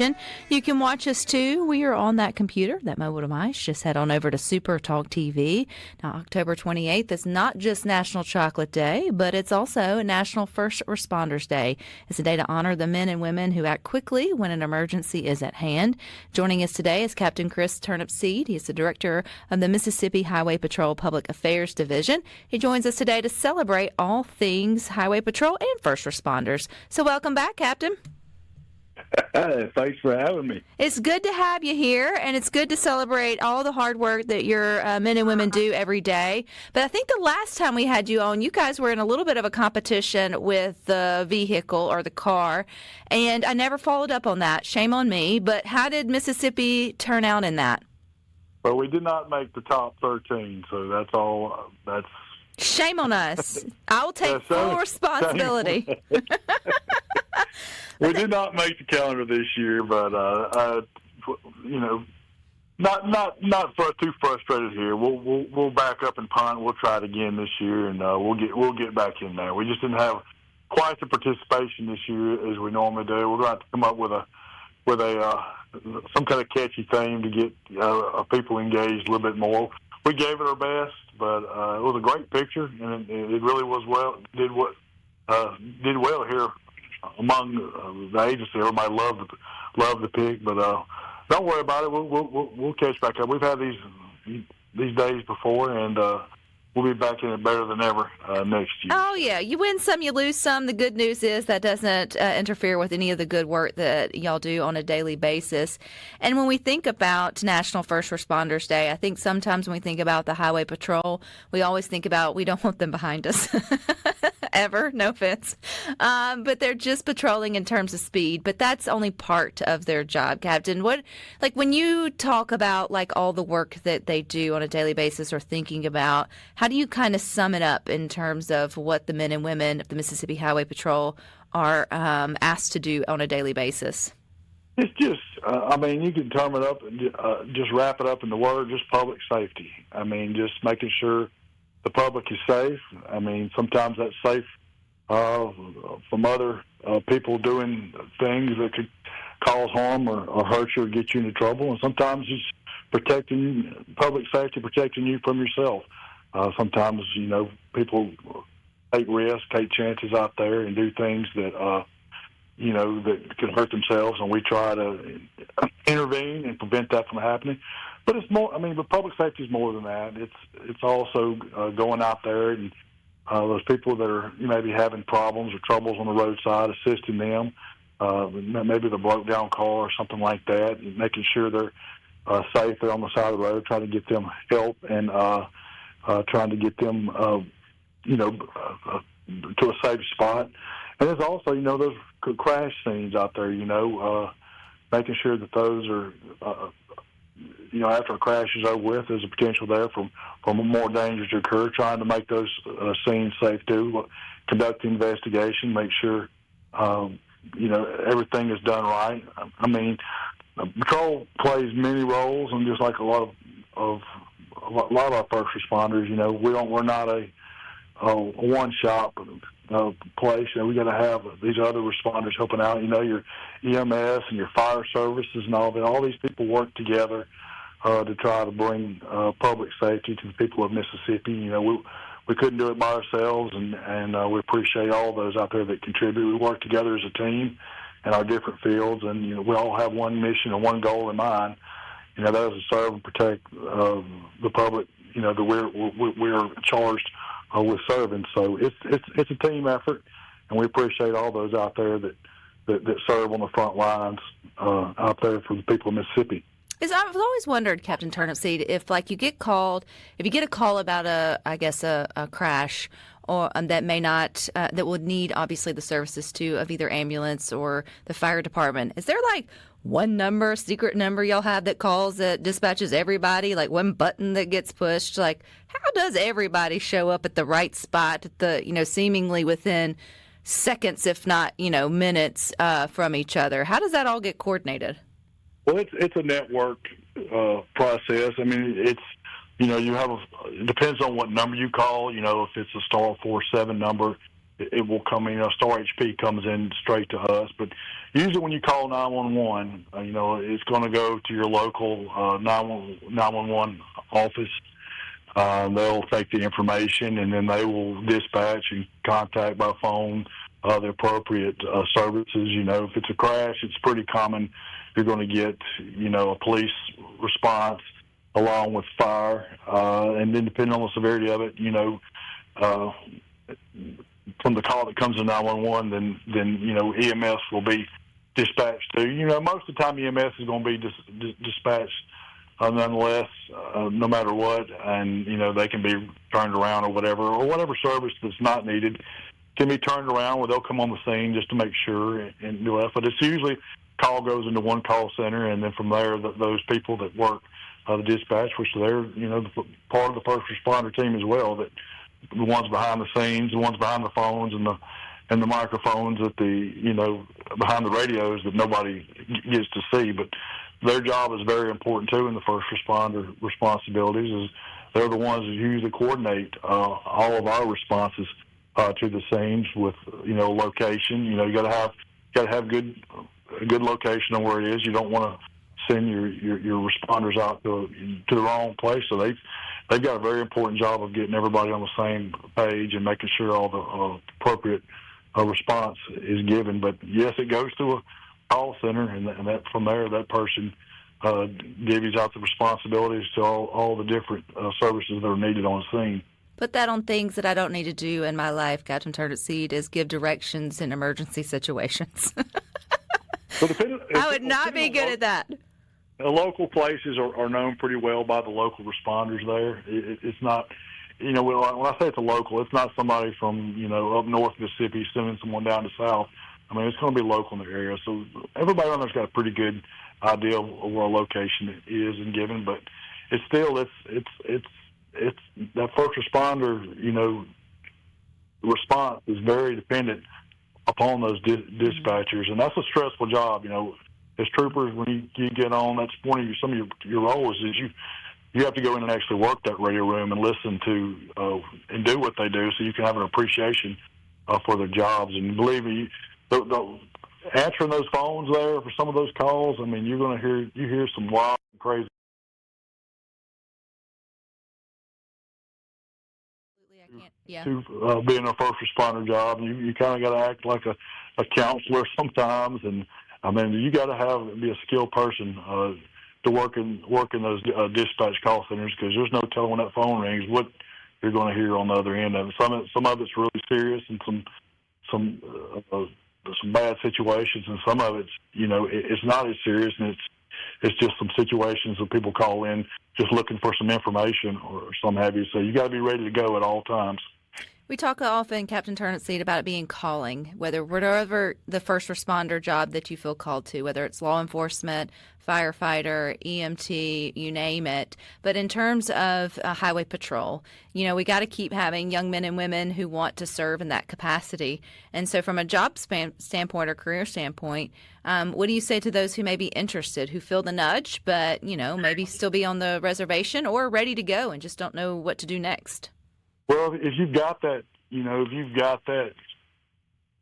You can watch us too. We are on that computer, that mobile device. Just head on over to SuperTalk TV. Now, October 28th is not just National Chocolate Day, but it's also National First Responders Day. It's a day to honor the men and women who act quickly when an emergency is at hand. Joining us today is Captain Criss Turnipseed. He is the director of the Mississippi Highway Patrol Public Affairs Division. He joins us today to celebrate all things Highway Patrol and first responders. So welcome back, Captain. Thanks for having me. It's good to have you here, and it's good to celebrate all the hard work that your men and women do every day. But I think the last time we had you on, you guys were in a little bit of a competition with the vehicle or the car, and I never followed up on that. Shame on me. But how did Mississippi turn out in that? Well, we did not make the top 13, so that's all. Shame on us. I'll take full responsibility. We did not make the calendar this year, but not too frustrated here. We'll back up and punt. We'll try it again this year, and we'll get back in there. We just didn't have quite the participation this year as we normally do. We're going to have to come up with some kind of catchy theme to get people engaged a little bit more. We gave it our best, but it was a great picture, and it really was did well here among the agency. Everybody loved the pick, but don't worry about it. We'll catch back up. We've had these days before, and we'll be back in it better than ever next year. Oh, yeah. You win some, you lose some. The good news is that doesn't interfere with any of the good work that y'all do on a daily basis. And when we think about National First Responders Day, I think sometimes when we think about the Highway Patrol, we always think about we don't want them behind us. Ever, no offense. But they're just patrolling in terms of speed. But that's only part of their job, Captain. When you talk about all the work that they do on a daily basis or thinking about, how do you kind of sum it up in terms of what the men and women of the Mississippi Highway Patrol are asked to do on a daily basis? It's just, you can term it up and just wrap it up in the word, just public safety. Just making sure the public is safe. Sometimes that's safe from other people doing things that could cause harm or hurt you or get you into trouble. And sometimes it's protecting public safety, protecting you from yourself. Sometimes, people take risks, take chances out there and do things that, that could hurt themselves. And we try to intervene and prevent that from happening. But it's more, but public safety is more than that. It's also going out there and those people that are maybe having problems or troubles on the roadside, assisting them, maybe the broke down car or something like that, and making sure they're safe. They're on the side of the road, trying to get them help and trying to get them, to a safe spot. And there's also, those crash scenes out there, making sure that those are, after a crash is over with, there's a potential there for more danger to occur, trying to make those scenes safe too, conduct the investigation, make sure, everything is done right. Patrol plays many roles, and just like a lot of our first responders, we're not a one-shop place. We got to have these other responders helping out. Your EMS and your fire services and all that. All these people work together to try to bring public safety to the people of Mississippi. We couldn't do it by ourselves, and we appreciate all those out there that contribute. We work together as a team in our different fields, and we all have one mission and one goal in mind. That is to serve and protect the public. That we're charged with serving. So it's a team effort, and we appreciate all those out there that serve on the front lines out there for the people of Mississippi. I've always wondered, Captain Turnipseed, if you get a call about a crash, or that may not that would need obviously the services too of either ambulance or the fire department. Is there one secret number y'all have that calls that dispatches everybody? One button that gets pushed? How does everybody show up at the right spot at the seemingly within seconds, if not minutes from each other? How does that all get coordinated? Well, it's a network process. It's you have it depends on what number you call. If it's a star 47 number, it will come in. Star HP comes in straight to us. But usually when you call 911, it's going to go to your local 911 office. They'll take the information, and then they will dispatch and contact by phone the appropriate services. If it's a crash, it's pretty common. You're going to get, a police response along with fire. And then depending on the severity of it, from the call that comes to 911, then EMS will be dispatched to. Most of the time EMS is going to be dispatched nonetheless, no matter what, and they can be turned around or whatever service that's not needed can be turned around where they'll come on the scene just to make sure and do that. But it's usually call goes into one call center, and then from there, those people that work the dispatch, which they're part of the first responder team as well, that the ones behind the scenes, the ones behind the phones and the microphones at the behind the radios that nobody gets to see, but their job is very important too in the first responder responsibilities. Is they're the ones that usually coordinate all of our responses to the scenes with location. You got to have good location on where it is. You don't want to send your responders out to the wrong place. So they've got a very important job of getting everybody on the same page and making sure all the appropriate response is given. But yes, it goes to a call center, and that from there, that person divvies out the responsibilities to all the different services that are needed on the scene. Put that on things that I don't need to do in my life, Captain Turnipseed, is give directions in emergency situations. I would not be good at that. The local places are known pretty well by the local responders there. It's not, when I say it's a local, it's not somebody from, up north Mississippi sending someone down to south. I mean, it's going to be local in the area. So everybody on there's got a pretty good idea of where a location is and given, but it's still, it's that first responder, response is very dependent upon those dispatchers, and that's a stressful job. As troopers, when you get on, that's one of some of your roles is you have to go in and actually work that radio room and listen to and do what they do, so you can have an appreciation for their jobs. And believe me, answering those phones there for some of those calls, I mean, you're going to hear some wild and crazy. To being a first responder job, you kind of got to act like a counselor sometimes, and I mean, you got to be a skilled person to work in those dispatch call centers, because there's no telling when that phone rings what you're going to hear on the other end of it. Some of it's really serious, and some bad situations, and some of it's it's not as serious, and it's just some situations that people call in just looking for some information or some have you. So you got to be ready to go at all times. We talk often, Captain Turnipseed, about it being calling, whatever the first responder job that you feel called to, whether it's law enforcement, firefighter, EMT, you name it. But in terms of highway patrol, we got to keep having young men and women who want to serve in that capacity. And so from a job standpoint or career standpoint, what do you say to those who may be interested, who feel the nudge, but, maybe still be on the reservation or ready to go and just don't know what to do next? Well, if you've got that,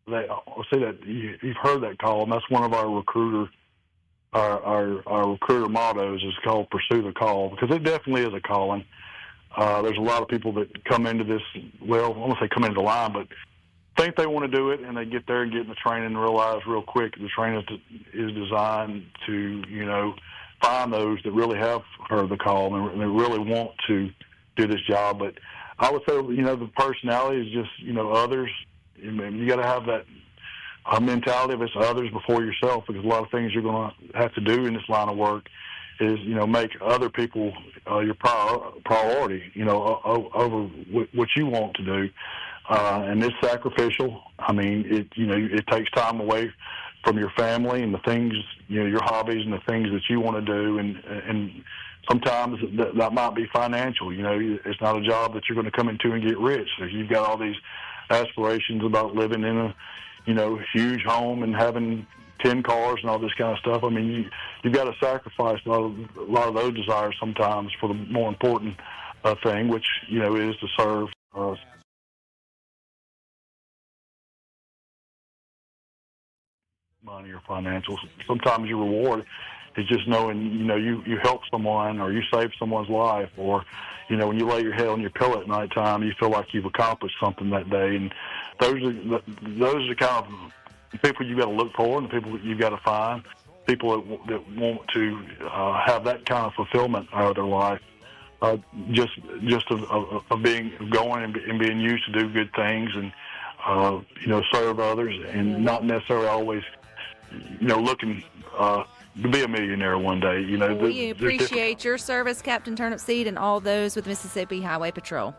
I'll say that you've heard that call, and that's one of our recruiter mottos is called "Pursue the Call," because it definitely is a calling. There's a lot of people that come into this. Well, I won't say come into the line, but think they want to do it, and they get there and get in the training and realize real quick the training is designed to find those that really have heard the call and they really want to do this job. But I would say, the personality is just, others. You got to have that mentality of it's others before yourself, because a lot of things you're going to have to do in this line of work is, make other people your priority, over what you want to do. And it's sacrificial. I mean, it takes time away from your family and the things, your hobbies and the things that you want to do. And sometimes that might be financial. It's not a job that you're going to come into and get rich. So you've got all these aspirations about living in a, huge home and having 10 cars and all this kind of stuff. I mean, you've got to sacrifice a lot of those desires sometimes for the more important thing, which, is to serve money or financial. Sometimes your reward is just knowing, you help someone or you save someone's life, or, when you lay your head on your pillow at nighttime, you feel like you've accomplished something that day. And those are the kind of people you got to look for, and the people that you got to find, people that want to have that kind of fulfillment out of their life. Just of being going and being used to do good things and serve others, and not necessarily always looking to be a millionaire one day. We appreciate your service, Captain Turnipseed, and all those with Mississippi Highway Patrol.